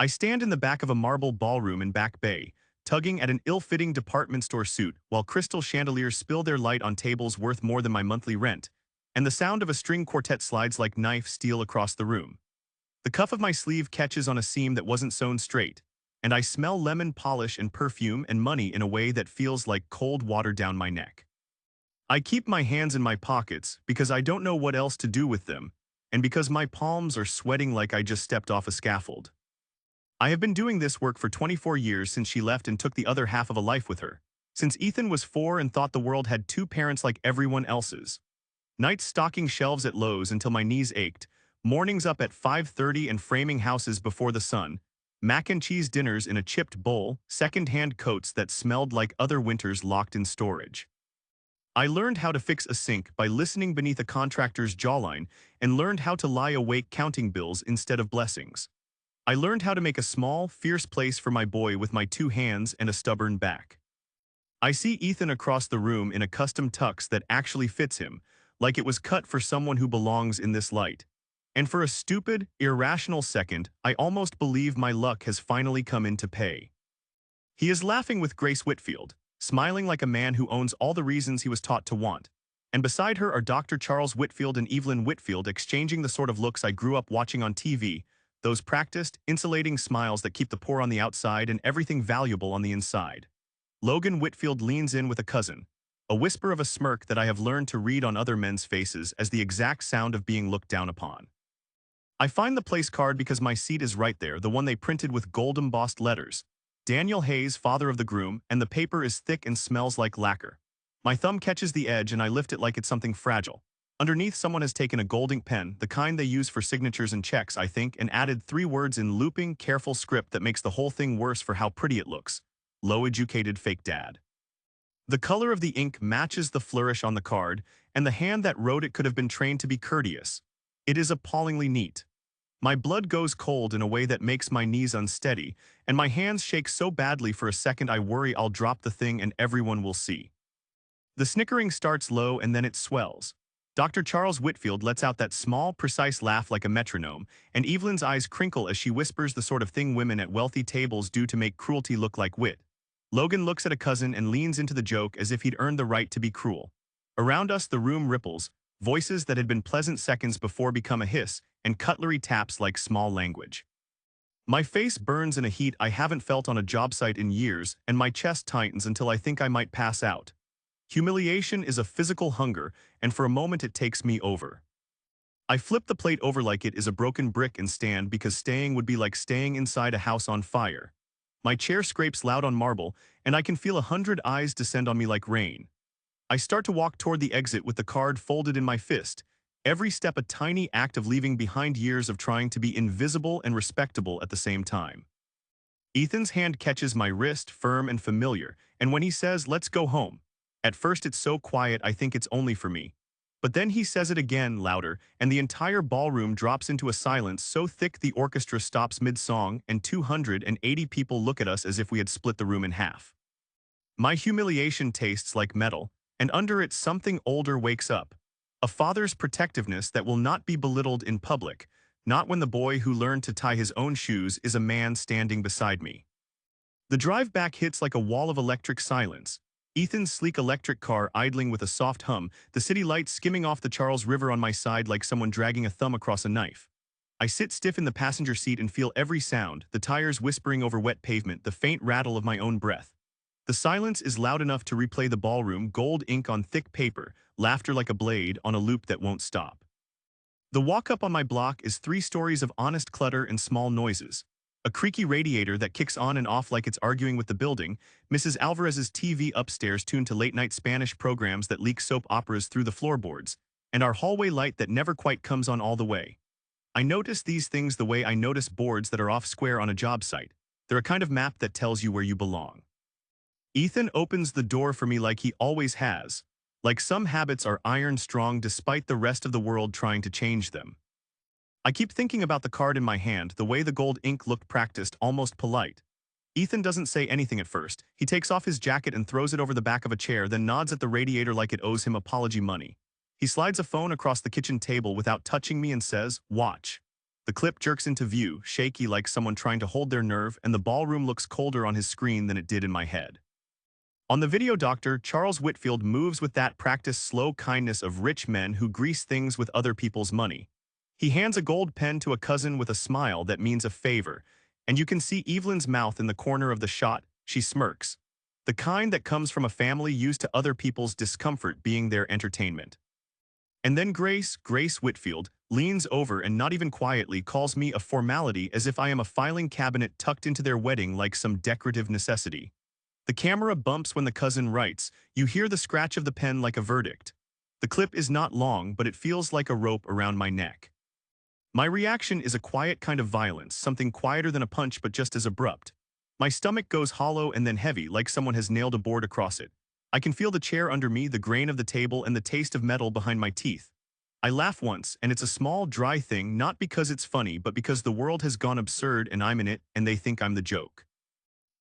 I stand in the back of a marble ballroom in Back Bay, tugging at an ill-fitting department store suit while crystal chandeliers spill their light on tables worth more than my monthly rent, and the sound of a string quartet slides like knife steel across the room. The cuff of my sleeve catches on a seam that wasn't sewn straight, and I smell lemon polish and perfume and money in a way that feels like cold water down my neck. I keep my hands in my pockets because I don't know what else to do with them, and because my palms are sweating like I just stepped off a scaffold. I have been doing this work for 24 years since she left and took the other half of a life with her. Since Ethan was 4 and thought the world had 2 parents like everyone else's. Nights stocking shelves at Lowe's until my knees ached, mornings up at 5:30 and framing houses before the sun, mac and cheese dinners in a chipped bowl, second-hand coats that smelled like other winters locked in storage. I learned how to fix a sink by listening beneath a contractor's jawline and learned how to lie awake counting bills instead of blessings. I learned how to make a small, fierce place for my boy with my 2 hands and a stubborn back. I see Ethan across the room in a custom tux that actually fits him, like it was cut for someone who belongs in this light. And for a stupid, irrational second, I almost believe my luck has finally come into pay. He is laughing with Grace Whitfield, smiling like a man who owns all the reasons he was taught to want. And beside her are Dr. Charles Whitfield and Evelyn Whitfield exchanging the sort of looks I grew up watching on TV, those practiced, insulating smiles that keep the poor on the outside and everything valuable on the inside. Logan Whitfield leans in with a cousin, a whisper of a smirk that I have learned to read on other men's faces as the exact sound of being looked down upon. I find the place card because my seat is right there, the one they printed with gold-embossed letters. Daniel Hayes, father of the groom, and the paper is thick and smells like lacquer. My thumb catches the edge and I lift it like it's something fragile. Underneath, someone has taken a gold ink pen, the kind they use for signatures and checks, I think, and added 3 words in looping, careful script that makes the whole thing worse for how pretty it looks. Low-educated fake dad. The color of the ink matches the flourish on the card, and the hand that wrote it could have been trained to be courteous. It is appallingly neat. My blood goes cold in a way that makes my knees unsteady, and my hands shake so badly for a second I worry I'll drop the thing and everyone will see. The snickering starts low and then it swells. Dr. Charles Whitfield lets out that small, precise laugh like a metronome, and Evelyn's eyes crinkle as she whispers the sort of thing women at wealthy tables do to make cruelty look like wit. Logan looks at a cousin and leans into the joke as if he'd earned the right to be cruel. Around us the room ripples, voices that had been pleasant seconds before become a hiss, and cutlery taps like small language. My face burns in a heat I haven't felt on a job site in years, and my chest tightens until I think I might pass out. Humiliation is a physical hunger, and for a moment it takes me over. I flip the plate over like it is a broken brick and stand because staying would be like staying inside a house on fire. My chair scrapes loud on marble, and I can feel 100 eyes descend on me like rain. I start to walk toward the exit with the card folded in my fist, every step a tiny act of leaving behind years of trying to be invisible and respectable at the same time. Ethan's hand catches my wrist, firm and familiar, and when he says, "Let's go home," at first it's so quiet I think it's only for me. But then he says it again, louder, and the entire ballroom drops into a silence so thick the orchestra stops mid-song and 280 people look at us as if we had split the room in half. My humiliation tastes like metal, and under it something older wakes up. A father's protectiveness that will not be belittled in public, not when the boy who learned to tie his own shoes is a man standing beside me. The drive back hits like a wall of electric silence. Ethan's sleek electric car idling with a soft hum, the city lights skimming off the Charles River on my side like someone dragging a thumb across a knife. I sit stiff in the passenger seat and feel every sound, the tires whispering over wet pavement, the faint rattle of my own breath. The silence is loud enough to replay the ballroom, gold ink on thick paper, laughter like a blade on a loop that won't stop. The walk up on my block is 3 stories of honest clutter and small noises. A creaky radiator that kicks on and off like it's arguing with the building, Mrs. Alvarez's TV upstairs tuned to late-night Spanish programs that leak soap operas through the floorboards, and our hallway light that never quite comes on all the way. I notice these things the way I notice boards that are off square on a job site. They're a kind of map that tells you where you belong. Ethan opens the door for me like he always has, like some habits are iron strong despite the rest of the world trying to change them. I keep thinking about the card in my hand, the way the gold ink looked practiced, almost polite. Ethan doesn't say anything at first. He takes off his jacket and throws it over the back of a chair, then nods at the radiator like it owes him apology money. He slides a phone across the kitchen table without touching me and says, "Watch." The clip jerks into view, shaky like someone trying to hold their nerve, and the ballroom looks colder on his screen than it did in my head. On the video doctor, Charles Whitfield moves with that practiced slow kindness of rich men who grease things with other people's money. He hands a gold pen to a cousin with a smile that means a favor, and you can see Evelyn's mouth in the corner of the shot. She smirks. The kind that comes from a family used to other people's discomfort being their entertainment. And then Grace Whitfield, leans over and not even quietly calls me a formality as if I am a filing cabinet tucked into their wedding like some decorative necessity. The camera bumps when the cousin writes. You hear the scratch of the pen like a verdict. The clip is not long, but it feels like a rope around my neck. My reaction is a quiet kind of violence, something quieter than a punch but just as abrupt. My stomach goes hollow and then heavy, like someone has nailed a board across it. I can feel the chair under me, the grain of the table, and the taste of metal behind my teeth. I laugh once, and it's a small, dry thing, not because it's funny, but because the world has gone absurd and I'm in it, and they think I'm the joke.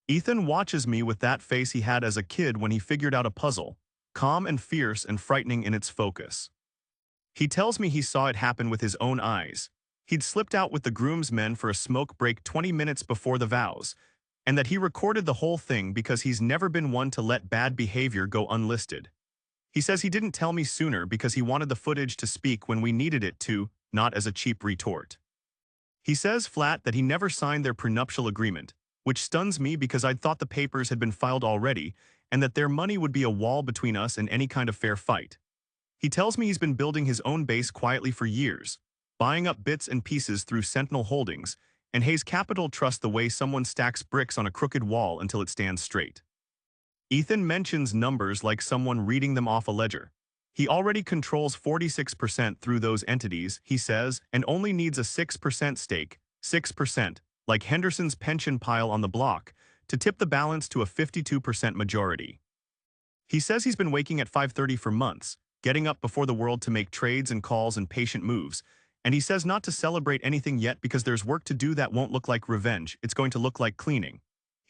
Ethan watches me with that face he had as a kid when he figured out a puzzle, calm and fierce and frightening in its focus. He tells me he saw it happen with his own eyes. He'd slipped out with the groomsmen for a smoke break 20 minutes before the vows, and that he recorded the whole thing because he's never been one to let bad behavior go unlisted. He says he didn't tell me sooner because he wanted the footage to speak when we needed it to, not as a cheap retort. He says flat that he never signed their prenuptial agreement, which stuns me because I'd thought the papers had been filed already and that their money would be a wall between us and any kind of fair fight. He tells me he's been building his own base quietly for years, buying up bits and pieces through Sentinel Holdings, and Hayes Capital trusts the way someone stacks bricks on a crooked wall until it stands straight. Ethan mentions numbers like someone reading them off a ledger. He already controls 46% through those entities, he says, and only needs a 6% stake, 6%, like Henderson's pension pile on the block, to tip the balance to a 52% majority. He says he's been waking at 5:30 for months, getting up before the world to make trades and calls and patient moves, and he says not to celebrate anything yet because there's work to do that won't look like revenge, it's going to look like cleaning.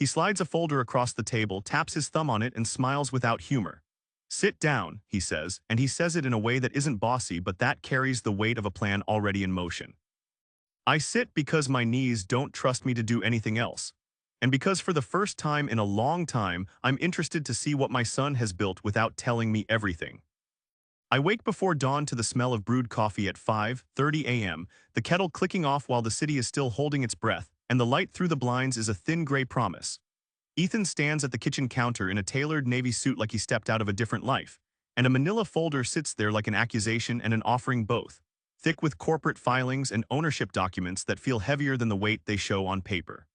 He slides a folder across the table, taps his thumb on it, and smiles without humor. Sit down, he says, and he says it in a way that isn't bossy, but that carries the weight of a plan already in motion. I sit because my knees don't trust me to do anything else, and because for the first time in a long time, I'm interested to see what my son has built without telling me everything. I wake before dawn to the smell of brewed coffee at 5:30 a.m., the kettle clicking off while the city is still holding its breath, and the light through the blinds is a thin gray promise. Ethan stands at the kitchen counter in a tailored navy suit like he stepped out of a different life, and a manila folder sits there like an accusation and an offering both, thick with corporate filings and ownership documents that feel heavier than the weight they show on paper.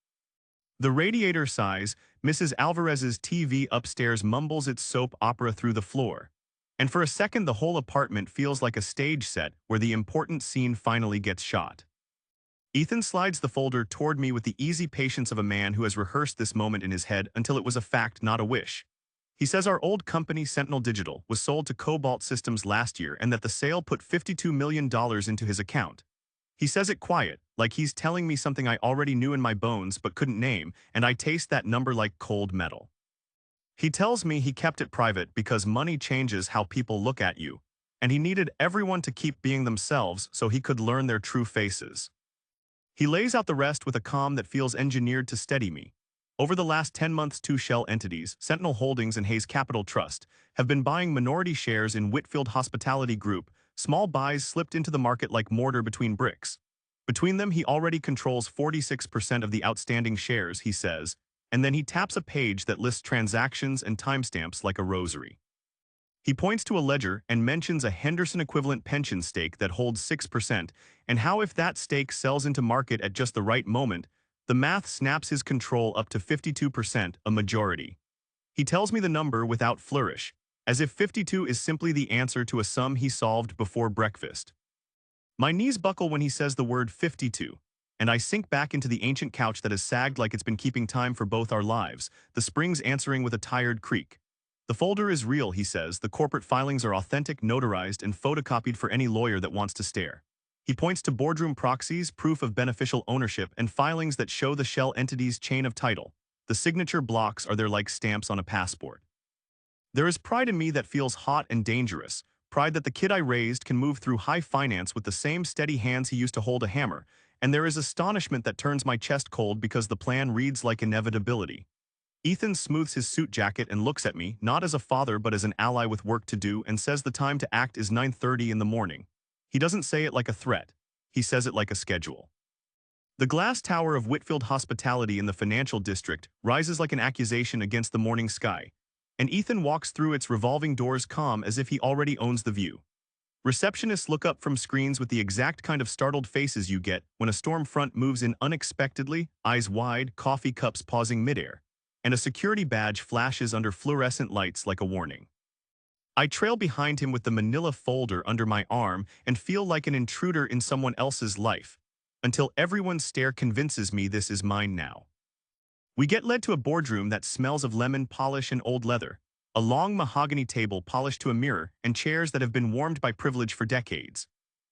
The radiator sighs, Mrs. Alvarez's TV upstairs mumbles its soap opera through the floor, and for a second the whole apartment feels like a stage set where the important scene finally gets shot. Ethan slides the folder toward me with the easy patience of a man who has rehearsed this moment in his head until it was a fact, not a wish. He says our old company, Sentinel Digital, was sold to Cobalt Systems last year and that the sale put $52 million into his account. He says it quiet, like he's telling me something I already knew in my bones but couldn't name, and I taste that number like cold metal. He tells me he kept it private because money changes how people look at you, and he needed everyone to keep being themselves so he could learn their true faces. He lays out the rest with a calm that feels engineered to steady me. Over the last 10 months, two shell entities, Sentinel Holdings and Hayes Capital Trust, have been buying minority shares in Whitfield Hospitality Group. Small buys slipped into the market like mortar between bricks. Between them, he already controls 46% of the outstanding shares, he says, and then he taps a page that lists transactions and timestamps like a rosary. He points to a ledger and mentions a Henderson equivalent pension stake that holds 6%, and how if that stake sells into market at just the right moment, the math snaps his control up to 52%, a majority. He tells me the number without flourish, as if 52 is simply the answer to a sum he solved before breakfast. My knees buckle when he says the word 52, and I sink back into the ancient couch that has sagged like it's been keeping time for both our lives, the springs answering with a tired creak. The folder is real, he says. The corporate filings are authentic, notarized, and photocopied for any lawyer that wants to stare. He points to boardroom proxies, proof of beneficial ownership, and filings that show the shell entity's chain of title. The signature blocks are there like stamps on a passport. There is pride in me that feels hot and dangerous, pride that the kid I raised can move through high finance with the same steady hands he used to hold a hammer, and there is astonishment that turns my chest cold because the plan reads like inevitability. Ethan smooths his suit jacket and looks at me, not as a father but as an ally with work to do, and says the time to act is 9:30 in the morning. He doesn't say it like a threat. He says it like a schedule. The glass tower of Whitfield Hospitality in the financial district rises like an accusation against the morning sky, and Ethan walks through its revolving doors calm as if he already owns the view. Receptionists look up from screens with the exact kind of startled faces you get when a storm front moves in unexpectedly, eyes wide, coffee cups pausing midair, and a security badge flashes under fluorescent lights like a warning. I trail behind him with the manila folder under my arm and feel like an intruder in someone else's life, until everyone's stare convinces me this is mine now. We get led to a boardroom that smells of lemon polish and old leather, a long mahogany table polished to a mirror, and chairs that have been warmed by privilege for decades.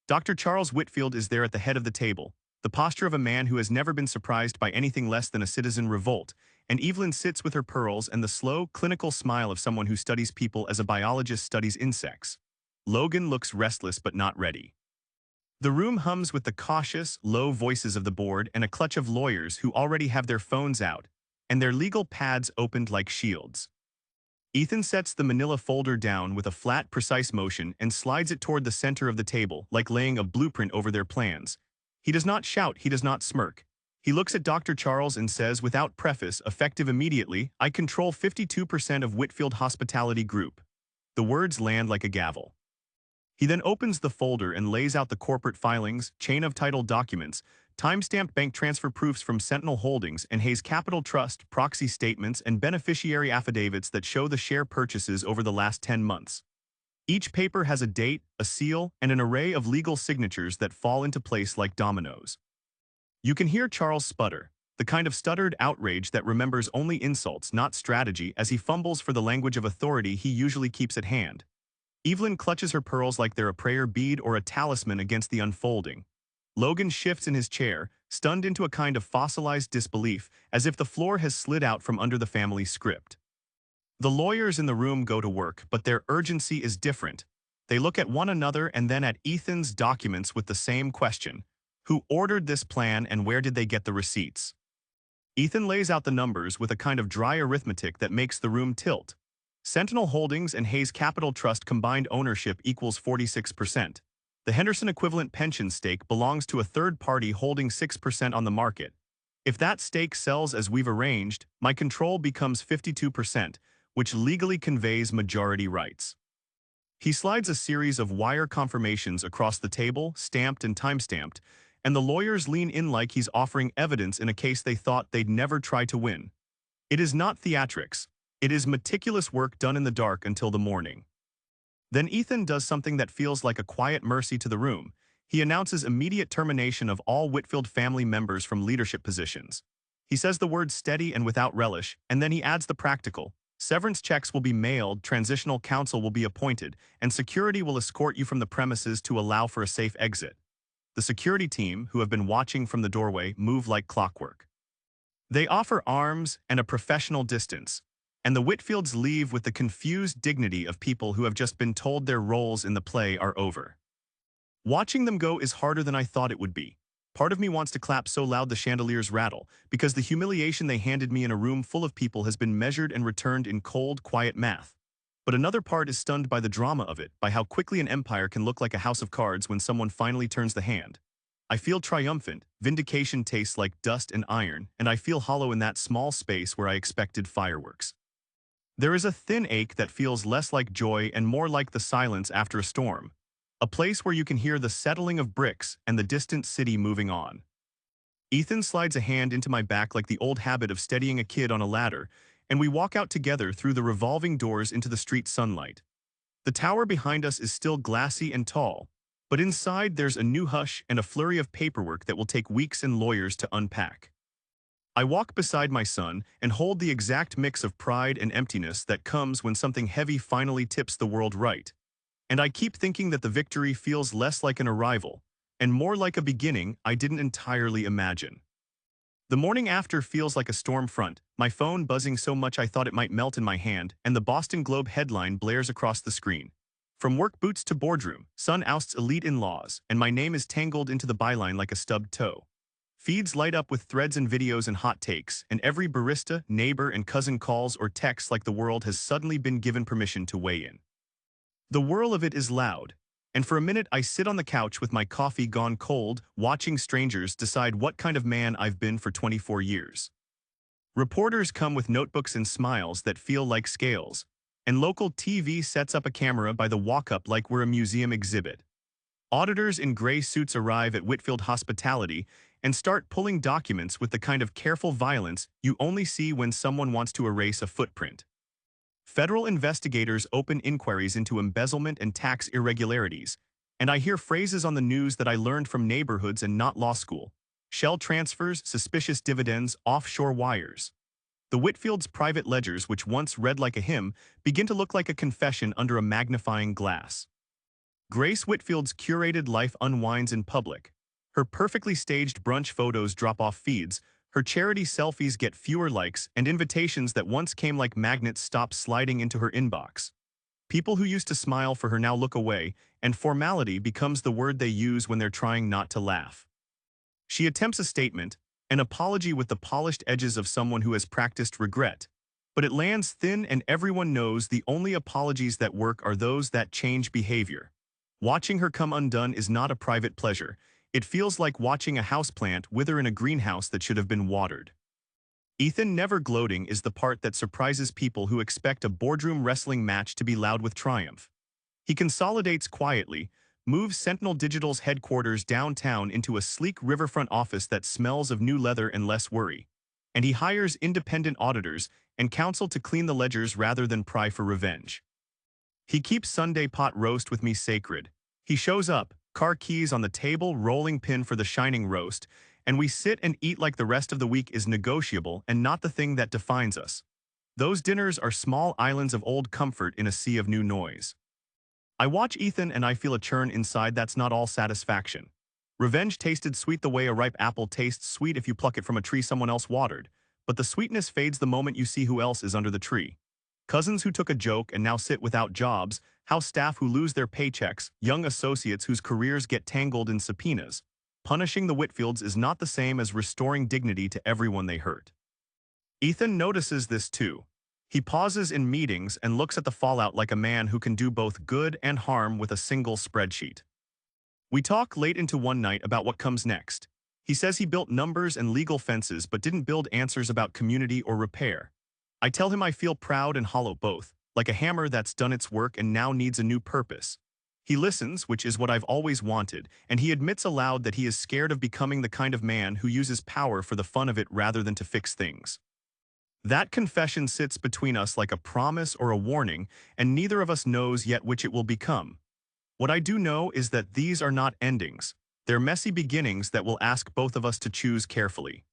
Dr. Charles Whitfield is there at the head of the table, the posture of a man who has never been surprised by anything less than a citizen revolt, and Evelyn sits with her pearls and the slow, clinical smile of someone who studies people as a biologist studies insects. Logan looks restless but not ready. The room hums with the cautious, low voices of the board and a clutch of lawyers who already have their phones out and their legal pads opened like shields. Ethan sets the manila folder down with a flat, precise motion and slides it toward the center of the table, like laying a blueprint over their plans. He does not shout, he does not smirk. He looks at Dr. Charles and says, without preface, effective immediately, I control 52% of Whitfield Hospitality Group. The words land like a gavel. He then opens the folder and lays out the corporate filings, chain of title documents, time-stamped bank transfer proofs from Sentinel Holdings and Hayes Capital Trust, proxy statements, and beneficiary affidavits that show the share purchases over the last 10 months. Each paper has a date, a seal, and an array of legal signatures that fall into place like dominoes. You can hear Charles sputter, the kind of stuttered outrage that remembers only insults, not strategy, as he fumbles for the language of authority he usually keeps at hand. Evelyn clutches her pearls like they're a prayer bead or a talisman against the unfolding. Logan shifts in his chair, stunned into a kind of fossilized disbelief, as if the floor has slid out from under the family script. The lawyers in the room go to work, but their urgency is different. They look at one another and then at Ethan's documents with the same question. Who ordered this plan and where did they get the receipts? Ethan lays out the numbers with a kind of dry arithmetic that makes the room tilt. Sentinel Holdings and Hayes Capital Trust combined ownership equals 46%. The Henderson equivalent pension stake belongs to a third party holding 6% on the market. If that stake sells as we've arranged, my control becomes 52%, which legally conveys majority rights. He slides a series of wire confirmations across the table, stamped and time-stamped, and the lawyers lean in like he's offering evidence in a case they thought they'd never try to win. It is not theatrics. It is meticulous work done in the dark until the morning. Then Ethan does something that feels like a quiet mercy to the room. He announces immediate termination of all Whitfield family members from leadership positions. He says the word steady and without relish, and then he adds the practical. Severance checks will be mailed, transitional counsel will be appointed, and security will escort you from the premises to allow for a safe exit. The security team, who have been watching from the doorway, move like clockwork. They offer arms and a professional distance, and the Whitfields leave with the confused dignity of people who have just been told their roles in the play are over. Watching them go is harder than I thought it would be. Part of me wants to clap so loud the chandeliers rattle, because the humiliation they handed me in a room full of people has been measured and returned in cold, quiet math. But another part is stunned by the drama of it, by how quickly an empire can look like a house of cards when someone finally turns the hand. I feel triumphant, vindication tastes like dust and iron, and I feel hollow in that small space where I expected fireworks. There is a thin ache that feels less like joy and more like the silence after a storm. A place where you can hear the settling of bricks and the distant city moving on. Ethan slides a hand into my back like the old habit of steadying a kid on a ladder, and we walk out together through the revolving doors into the street sunlight. The tower behind us is still glassy and tall, but inside there's a new hush and a flurry of paperwork that will take weeks and lawyers to unpack. I walk beside my son and hold the exact mix of pride and emptiness that comes when something heavy finally tips the world right. And I keep thinking that the victory feels less like an arrival, and more like a beginning I didn't entirely imagine. The morning after feels like a storm front, my phone buzzing so much I thought it might melt in my hand, and the Boston Globe headline blares across the screen. From work boots to boardroom, son ousts elite in-laws, and my name is tangled into the byline like a stubbed toe. Feeds light up with threads and videos and hot takes, and every barista, neighbor, and cousin calls or texts like the world has suddenly been given permission to weigh in. The whirl of it is loud, and for a minute I sit on the couch with my coffee gone cold, watching strangers decide what kind of man I've been for 24 years. Reporters come with notebooks and smiles that feel like scales, and local TV sets up a camera by the walk-up like we're a museum exhibit. Auditors in gray suits arrive at Whitfield Hospitality and start pulling documents with the kind of careful violence you only see when someone wants to erase a footprint. Federal investigators open inquiries into embezzlement and tax irregularities, and I hear phrases on the news that I learned from neighborhoods and not law school. Shell transfers, suspicious dividends, offshore wires. The Whitfield's private ledgers, which once read like a hymn, begin to look like a confession under a magnifying glass. Grace Whitfield's curated life unwinds in public. Her perfectly staged brunch photos drop off feeds, her charity selfies get fewer likes, and invitations that once came like magnets stop sliding into her inbox. People who used to smile for her now look away, and formality becomes the word they use when they're trying not to laugh. She attempts a statement, an apology with the polished edges of someone who has practiced regret, but it lands thin and everyone knows the only apologies that work are those that change behavior. Watching her come undone is not a private pleasure. It feels like watching a houseplant wither in a greenhouse that should have been watered. Ethan never gloating is the part that surprises people who expect a boardroom wrestling match to be loud with triumph. He consolidates quietly, moves Sentinel Digital's headquarters downtown into a sleek riverfront office that smells of new leather and less worry, and he hires independent auditors and counsel to clean the ledgers rather than pry for revenge. He keeps Sunday pot roast with me sacred. He shows up, car keys on the table, rolling pin for the shining roast, and we sit and eat like the rest of the week is negotiable and not the thing that defines us. Those dinners are small islands of old comfort in a sea of new noise. I watch Ethan and I feel a churn inside that's not all satisfaction. Revenge tasted sweet the way a ripe apple tastes sweet if you pluck it from a tree someone else watered, but the sweetness fades the moment you see who else is under the tree. Cousins who took a joke and now sit without jobs, house staff who lose their paychecks, young associates whose careers get tangled in subpoenas. Punishing the Whitfields is not the same as restoring dignity to everyone they hurt. Ethan notices this too. He pauses in meetings and looks at the fallout like a man who can do both good and harm with a single spreadsheet. We talk late into one night about what comes next. He says he built numbers and legal fences but didn't build answers about community or repair. I tell him I feel proud and hollow both, like a hammer that's done its work and now needs a new purpose. He listens, which is what I've always wanted, and he admits aloud that he is scared of becoming the kind of man who uses power for the fun of it rather than to fix things. That confession sits between us like a promise or a warning, and neither of us knows yet which it will become. What I do know is that these are not endings. They're messy beginnings that will ask both of us to choose carefully.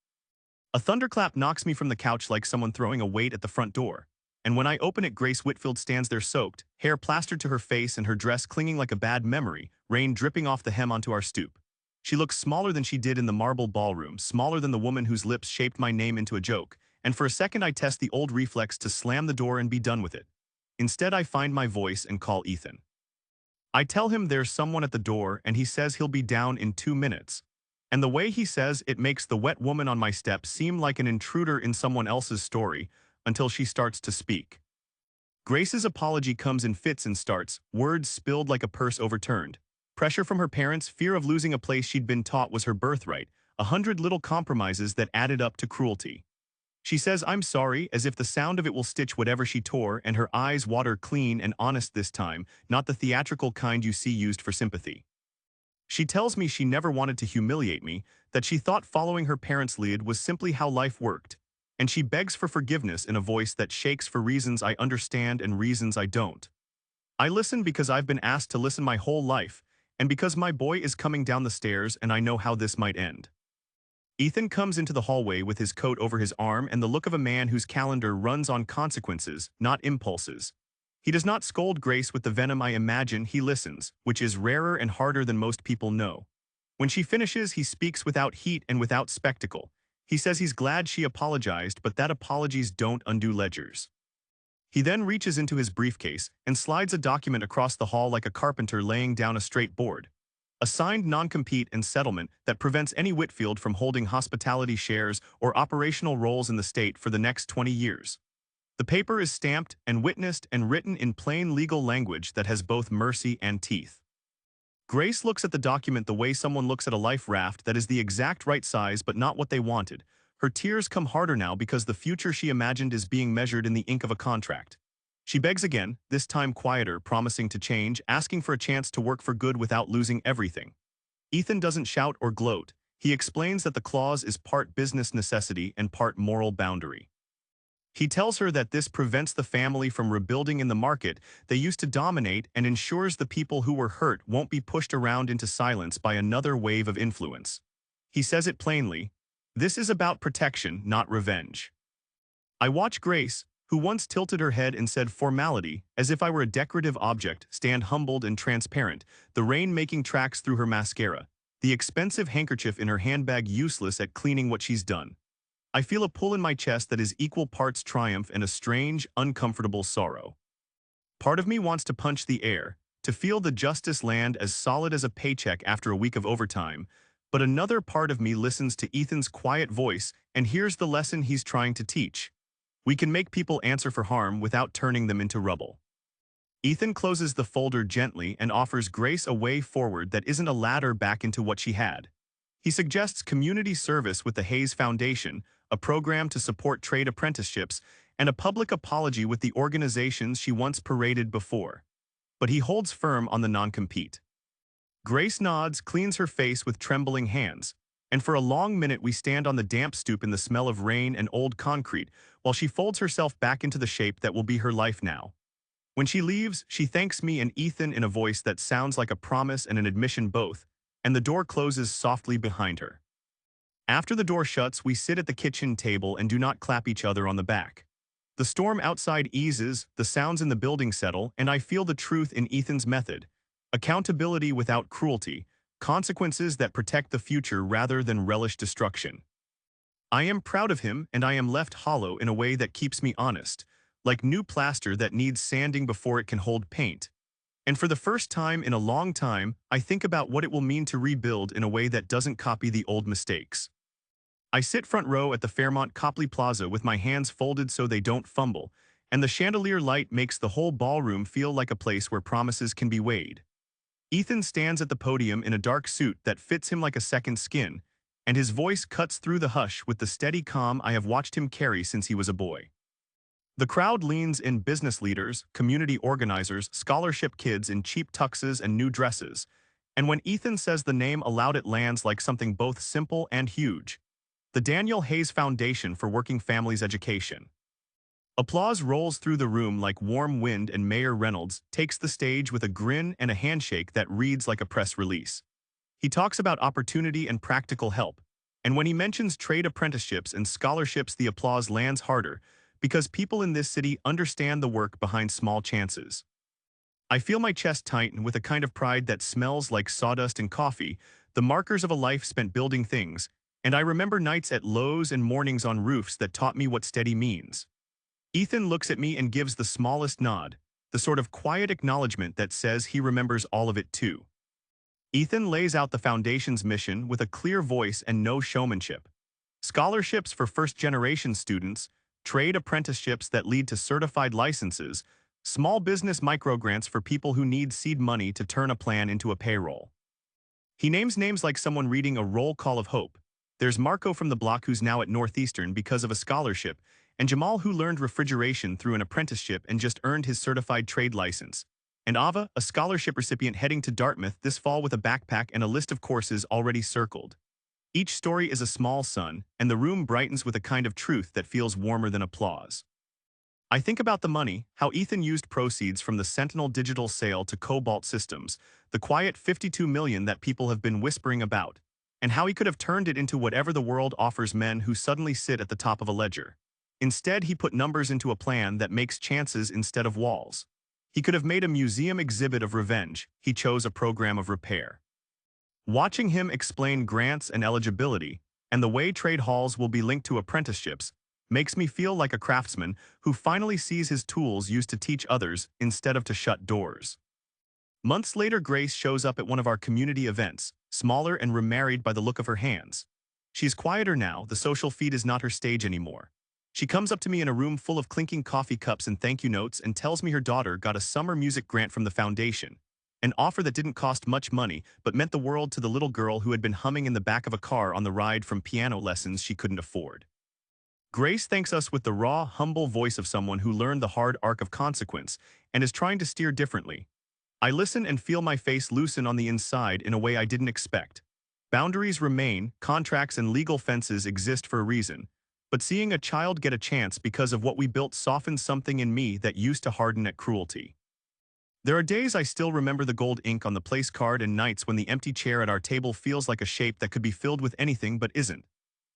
A thunderclap knocks me from the couch like someone throwing a weight at the front door, and when I open it, Grace Whitfield stands there soaked, hair plastered to her face and her dress clinging like a bad memory, rain dripping off the hem onto our stoop. She looks smaller than she did in the marble ballroom, smaller than the woman whose lips shaped my name into a joke, and for a second I test the old reflex to slam the door and be done with it. Instead, I find my voice and call Ethan. I tell him there's someone at the door and he says he'll be down in 2 minutes. And the way he says it makes the wet woman on my step seem like an intruder in someone else's story until she starts to speak. Grace's apology comes in fits and starts, words spilled like a purse overturned. Pressure from her parents, fear of losing a place she'd been taught was her birthright, 100 little compromises that added up to cruelty. She says I'm sorry as if the sound of it will stitch whatever she tore, and her eyes water clean and honest this time, not the theatrical kind you see used for sympathy. She tells me she never wanted to humiliate me, that she thought following her parents' lead was simply how life worked, and she begs for forgiveness in a voice that shakes for reasons I understand and reasons I don't. I listen because I've been asked to listen my whole life, and because my boy is coming down the stairs and I know how this might end. Ethan comes into the hallway with his coat over his arm and the look of a man whose calendar runs on consequences, not impulses. He does not scold Grace with the venom I imagine. He listens, which is rarer and harder than most people know. When she finishes, he speaks without heat and without spectacle. He says he's glad she apologized, but that apologies don't undo ledgers. He then reaches into his briefcase and slides a document across the hall like a carpenter laying down a straight board. a signed non-compete and settlement that prevents any Whitfield from holding hospitality shares or operational roles in the state for the next 20 years. The paper is stamped and witnessed and written in plain legal language that has both mercy and teeth. Grace looks at the document the way someone looks at a life raft that is the exact right size but not what they wanted. Her tears come harder now because the future she imagined is being measured in the ink of a contract. She begs again, this time quieter, promising to change, asking for a chance to work for good without losing everything. Ethan doesn't shout or gloat. He explains that the clause is part business necessity and part moral boundary. He tells her that this prevents the family from rebuilding in the market they used to dominate and ensures the people who were hurt won't be pushed around into silence by another wave of influence. He says it plainly, this is about protection, not revenge. I watch Grace, who once tilted her head and said formality, as if I were a decorative object, stand humbled and transparent, the rain making tracks through her mascara, the expensive handkerchief in her handbag useless at cleaning what she's done. I feel a pull in my chest that is equal parts triumph and a strange, uncomfortable sorrow. Part of me wants to punch the air, to feel the justice land as solid as a paycheck after a week of overtime, but another part of me listens to Ethan's quiet voice and hears the lesson he's trying to teach. We can make people answer for harm without turning them into rubble. Ethan closes the folder gently and offers Grace a way forward that isn't a ladder back into what she had. He suggests community service with the Hayes Foundation, a program to support trade apprenticeships, and a public apology with the organizations she once paraded before. But he holds firm on the non-compete. Grace nods, cleans her face with trembling hands, and for a long minute we stand on the damp stoop in the smell of rain and old concrete while she folds herself back into the shape that will be her life now. When she leaves, she thanks me and Ethan in a voice that sounds like a promise and an admission both, and the door closes softly behind her. After the door shuts, we sit at the kitchen table and do not clap each other on the back. The storm outside eases, the sounds in the building settle, and I feel the truth in Ethan's method. Accountability without cruelty, consequences that protect the future rather than relish destruction. I am proud of him, and I am left hollow in a way that keeps me honest, like new plaster that needs sanding before it can hold paint. And for the first time in a long time, I think about what it will mean to rebuild in a way that doesn't copy the old mistakes. I sit front row at the Fairmont Copley Plaza with my hands folded so they don't fumble, and the chandelier light makes the whole ballroom feel like a place where promises can be weighed. Ethan stands at the podium in a dark suit that fits him like a second skin, and his voice cuts through the hush with the steady calm I have watched him carry since he was a boy. The crowd leans in, business leaders, community organizers, scholarship kids in cheap tuxes and new dresses, and when Ethan says the name aloud it lands like something both simple and huge. The Daniel Hayes Foundation for Working Families Education. Applause rolls through the room like warm wind, and Mayor Reynolds takes the stage with a grin and a handshake that reads like a press release. He talks about opportunity and practical help, and when he mentions trade apprenticeships and scholarships, the applause lands harder because people in this city understand the work behind small chances. I feel my chest tighten with a kind of pride that smells like sawdust and coffee, the markers of a life spent building things, and I remember nights at Lowe's and mornings on roofs that taught me what steady means. Ethan looks at me and gives the smallest nod, the sort of quiet acknowledgement that says he remembers all of it too. Ethan lays out the foundation's mission with a clear voice and no showmanship. Scholarships for first-generation students, trade apprenticeships that lead to certified licenses, small business microgrants for people who need seed money to turn a plan into a payroll. He names names like someone reading a roll call of hope. There's Marco from the block who's now at Northeastern because of a scholarship, and Jamal who learned refrigeration through an apprenticeship and just earned his certified trade license. And Ava, a scholarship recipient heading to Dartmouth this fall with a backpack and a list of courses already circled. Each story is a small sun, and the room brightens with a kind of truth that feels warmer than applause. I think about the money, how Ethan used proceeds from the Sentinel digital sale to Cobalt Systems, the quiet $52 million that people have been whispering about, and how he could have turned it into whatever the world offers men who suddenly sit at the top of a ledger. Instead, he put numbers into a plan that makes chances instead of walls. He could have made a museum exhibit of revenge. He chose a program of repair. Watching him explain grants and eligibility, and the way trade halls will be linked to apprenticeships, makes me feel like a craftsman who finally sees his tools used to teach others instead of to shut doors. Months later, Grace shows up at one of our community events, smaller and remarried by the look of her hands. She's quieter now, the social feed is not her stage anymore. She comes up to me in a room full of clinking coffee cups and thank you notes and tells me her daughter got a summer music grant from the foundation. An offer that didn't cost much money, but meant the world to the little girl who had been humming in the back of a car on the ride from piano lessons she couldn't afford. Grace thanks us with the raw, humble voice of someone who learned the hard arc of consequence and is trying to steer differently. I listen and feel my face loosen on the inside in a way I didn't expect. Boundaries remain, contracts and legal fences exist for a reason, but seeing a child get a chance because of what we built softens something in me that used to harden at cruelty. There are days I still remember the gold ink on the place card and nights when the empty chair at our table feels like a shape that could be filled with anything but isn't.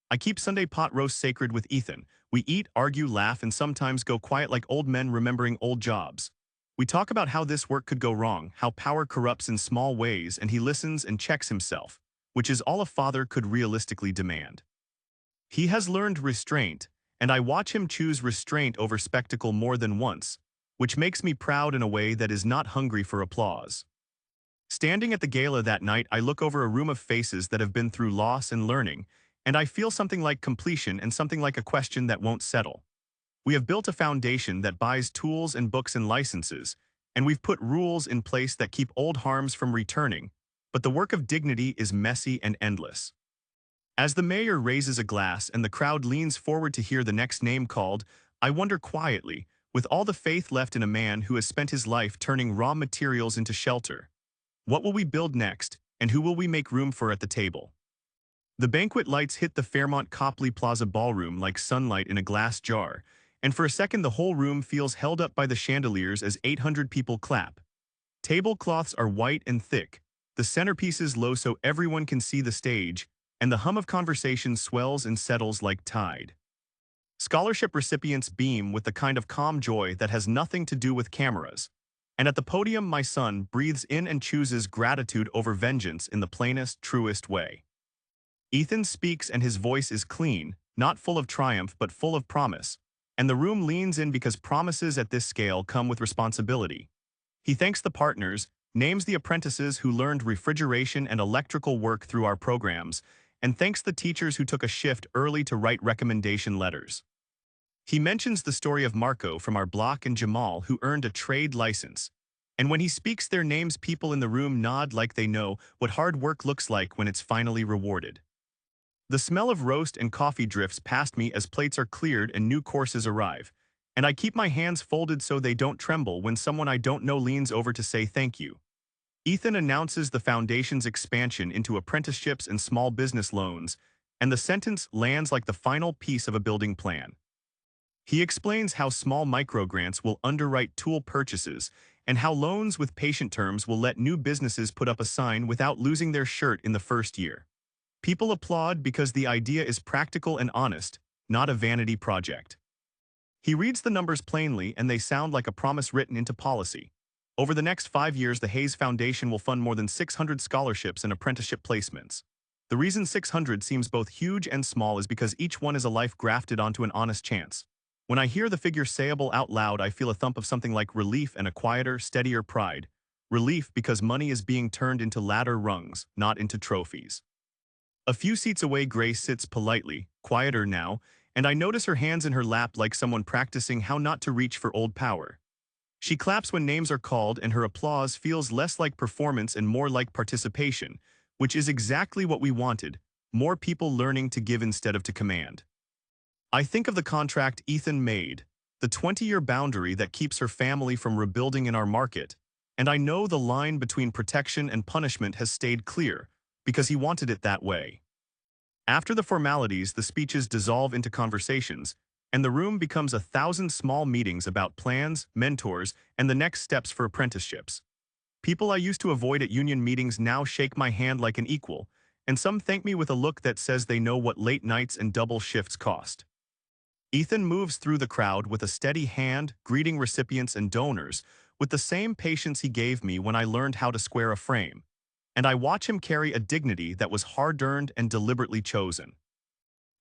I keep Sunday pot roast sacred with Ethan. We eat, argue, laugh, and sometimes go quiet like old men remembering old jobs. We talk about how this work could go wrong, how power corrupts in small ways, and he listens and checks himself, which is all a father could realistically demand. He has learned restraint, and I watch him choose restraint over spectacle more than once, which makes me proud in a way that is not hungry for applause. Standing at the gala that night, I look over a room of faces that have been through loss and learning, and I feel something like completion and something like a question that won't settle. We have built a foundation that buys tools and books and licenses, and we've put rules in place that keep old harms from returning, but the work of dignity is messy and endless. As the mayor raises a glass and the crowd leans forward to hear the next name called, I wonder quietly, with all the faith left in a man who has spent his life turning raw materials into shelter. What will we build next, and who will we make room for at the table? The banquet lights hit the Fairmont Copley Plaza ballroom like sunlight in a glass jar, and for a second the whole room feels held up by the chandeliers as 800 people clap. Tablecloths are white and thick, the centerpieces low so everyone can see the stage, and the hum of conversation swells and settles like tide. Scholarship recipients beam with the kind of calm joy that has nothing to do with cameras, and at the podium my son breathes in and chooses gratitude over vengeance in the plainest, truest way. Ethan speaks and his voice is clean, not full of triumph but full of promise, and the room leans in because promises at this scale come with responsibility. He thanks the partners, names the apprentices who learned refrigeration and electrical work through our programs, and thanks the teachers who took a shift early to write recommendation letters. He mentions the story of Marco from our block and Jamal who earned a trade license. And when he speaks their names, people in the room nod like they know what hard work looks like when it's finally rewarded. The smell of roast and coffee drifts past me as plates are cleared and new courses arrive, and I keep my hands folded so they don't tremble when someone I don't know leans over to say thank you. Ethan announces the foundation's expansion into apprenticeships and small business loans, and the sentence lands like the final piece of a building plan. He explains how small microgrants will underwrite tool purchases and how loans with patient terms will let new businesses put up a sign without losing their shirt in the first year. People applaud because the idea is practical and honest, not a vanity project. He reads the numbers plainly and they sound like a promise written into policy. Over the next 5 years, the Hayes Foundation will fund more than 600 scholarships and apprenticeship placements. The reason 600 seems both huge and small is because each one is a life grafted onto an honest chance. When I hear the figure sayable out loud, I feel a thump of something like relief and a quieter, steadier pride. Relief because money is being turned into ladder rungs, not into trophies. A few seats away, Grace sits politely, quieter now, and I notice her hands in her lap like someone practicing how not to reach for old power. She claps when names are called and her applause feels less like performance and more like participation, which is exactly what we wanted, more people learning to give instead of to command. I think of the contract Ethan made, the 20-year boundary that keeps her family from rebuilding in our market, and I know the line between protection and punishment has stayed clear, because he wanted it that way. After the formalities, the speeches dissolve into conversations, and the room becomes 1,000 small meetings about plans, mentors, and the next steps for apprenticeships. People I used to avoid at union meetings now shake my hand like an equal, and some thank me with a look that says they know what late nights and double shifts cost. Ethan moves through the crowd with a steady hand, greeting recipients and donors, with the same patience he gave me when I learned how to square a frame. And I watch him carry a dignity that was hard-earned and deliberately chosen.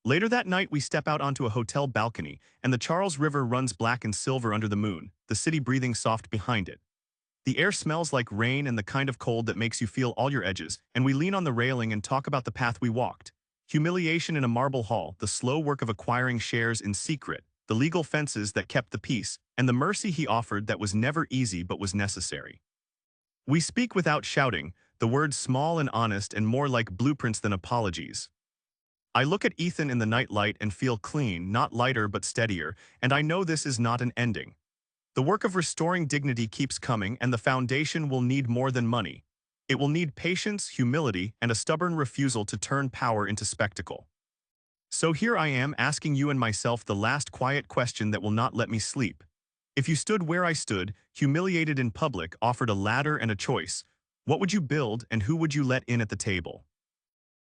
Later that night, we step out onto a hotel balcony, and the Charles River runs black and silver under the moon, the city breathing soft behind it. The air smells like rain and the kind of cold that makes you feel all your edges, and we lean on the railing and talk about the path we walked. Humiliation in a marble hall, the slow work of acquiring shares in secret, the legal fences that kept the peace, and the mercy he offered that was never easy but was necessary. We speak without shouting, the words small and honest and more like blueprints than apologies. I look at Ethan in the night light and feel clean, not lighter but steadier, and I know this is not an ending. The work of restoring dignity keeps coming, and the foundation will need more than money. It will need patience, humility, and a stubborn refusal to turn power into spectacle. So here I am asking you and myself the last quiet question that will not let me sleep. If you stood where I stood, humiliated in public, offered a ladder and a choice, what would you build and who would you let in at the table?